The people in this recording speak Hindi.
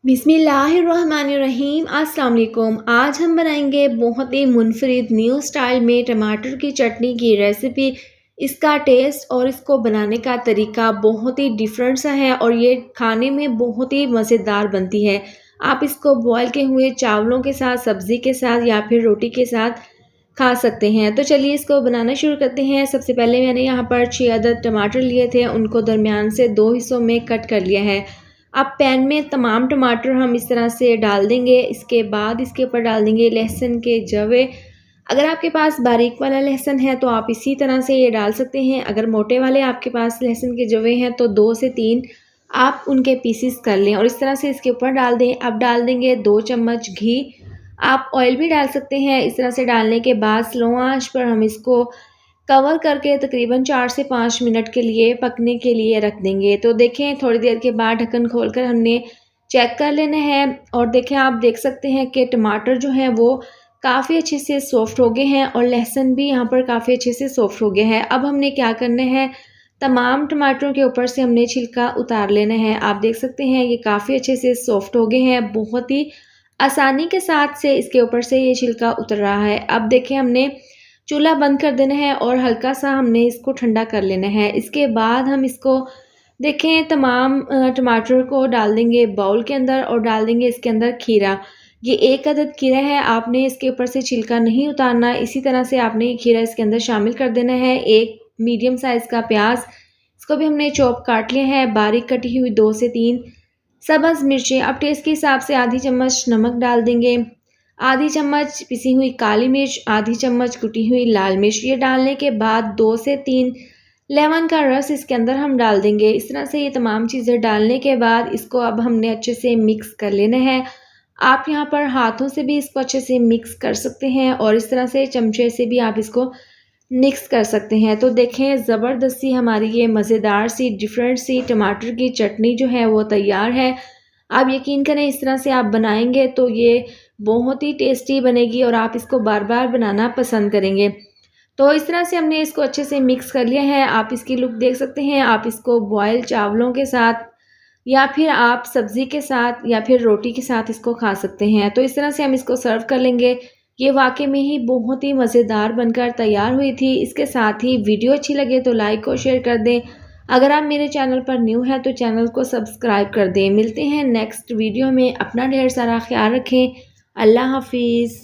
बिस्मिल्लाहिर्रहमानिर्रहीम अस्सलाम वालेकुम। आज हम बनाएंगे बहुत ही मुनफरिद न्यू स्टाइल में टमाटर की चटनी की रेसिपी। इसका टेस्ट और इसको बनाने का तरीका बहुत ही डिफरेंट सा है और ये खाने में बहुत ही मज़ेदार बनती है। आप इसको बॉयल के हुए चावलों के साथ, सब्ज़ी के साथ या फिर रोटी के साथ खा सकते हैं। तो चलिए इसको बनाना शुरू करते हैं। सबसे पहले मैंने यहाँ पर 6 अदद टमाटर लिए थे, उनको दरमियान से 2 हिस्सों में कट कर लिया है। अब पैन में तमाम टमाटर हम इस तरह से डाल देंगे। इसके बाद इसके ऊपर डाल देंगे लहसुन के जवे। अगर आपके पास बारीक वाला लहसुन है तो आप इसी तरह से ये डाल सकते हैं। अगर मोटे वाले आपके पास लहसुन के जवे हैं तो 2 से 3 आप उनके पीसेस कर लें और इस तरह से इसके ऊपर डाल दें। अब डाल देंगे 2 चम्मच घी। आप ऑयल भी डाल सकते हैं। इस तरह से डालने के बाद स्लो आंच पर हम इसको कवर करके तकरीबन 4 से 5 मिनट के लिए पकने के लिए रख देंगे। तो देखें थोड़ी देर के बाद ढक्कन खोलकर हमने चेक कर लेना है और देखें आप देख सकते हैं कि टमाटर जो हैं वो काफ़ी अच्छे से सॉफ्ट हो गए हैं और लहसुन भी यहाँ पर काफ़ी अच्छे से सॉफ्ट हो गया है। अब हमने क्या करना है, तमाम टमाटरों के ऊपर से हमने छिलका उतार लेना है। आप देख सकते हैं ये काफ़ी अच्छे से सॉफ्ट हो गए हैं, बहुत ही आसानी के साथ से इसके ऊपर से ये छिलका उतर रहा है। अब देखें हमने चूल्हा बंद कर देना है और हल्का सा हमने इसको ठंडा कर लेना है। इसके बाद हम इसको देखें तमाम टमाटर को डाल देंगे बाउल के अंदर और डाल देंगे इसके अंदर खीरा। ये 1 अदद खीरा है, आपने इसके ऊपर से छिलका नहीं उतारना। इसी तरह से आपने ये खीरा इसके अंदर शामिल कर देना है। 1 मीडियम साइज़ का प्याज, इसको भी हमने चॉप काट लिया है। बारीक कटी हुई 2 से 3 सब्ज़ मिर्चें। अब टेस्ट के हिसाब से आधी चम्मच नमक डाल देंगे, आधी चम्मच पिसी हुई काली मिर्च, आधी चम्मच कुटी हुई लाल मिर्च। ये डालने के बाद 2 से 3 लेमन का रस इसके अंदर हम डाल देंगे। इस तरह से ये तमाम चीज़ें डालने के बाद इसको अब हमने अच्छे से मिक्स कर लेना है। आप यहाँ पर हाथों से भी इसको अच्छे से मिक्स कर सकते हैं और इस तरह से चमचे से भी आप इसको मिक्स कर सकते हैं। तो देखें ज़बरदस्ती हमारी ये मज़ेदार सी डिफरेंट सी टमाटर की चटनी जो है वो तैयार है। आप यकीन करें इस तरह से आप बनाएंगे तो ये बहुत ही टेस्टी बनेगी और आप इसको बार बार बनाना पसंद करेंगे। तो इस तरह से हमने इसको अच्छे से मिक्स कर लिया है। आप इसकी लुक देख सकते हैं। आप इसको बॉयल चावलों के साथ या फिर आप सब्ज़ी के साथ या फिर रोटी के साथ इसको खा सकते हैं। तो इस तरह से हम इसको सर्व कर लेंगे। ये वाकई में ही बहुत ही मज़ेदार बनकर तैयार हुई थी। इसके साथ ही वीडियो अच्छी लगे तो लाइक और शेयर कर दें। अगर आप मेरे चैनल पर न्यू हैं तो चैनल को सब्सक्राइब कर दें। मिलते हैं नेक्स्ट वीडियो में। अपना ढेर सारा ख्याल रखें। अल्लाह हाफिज़।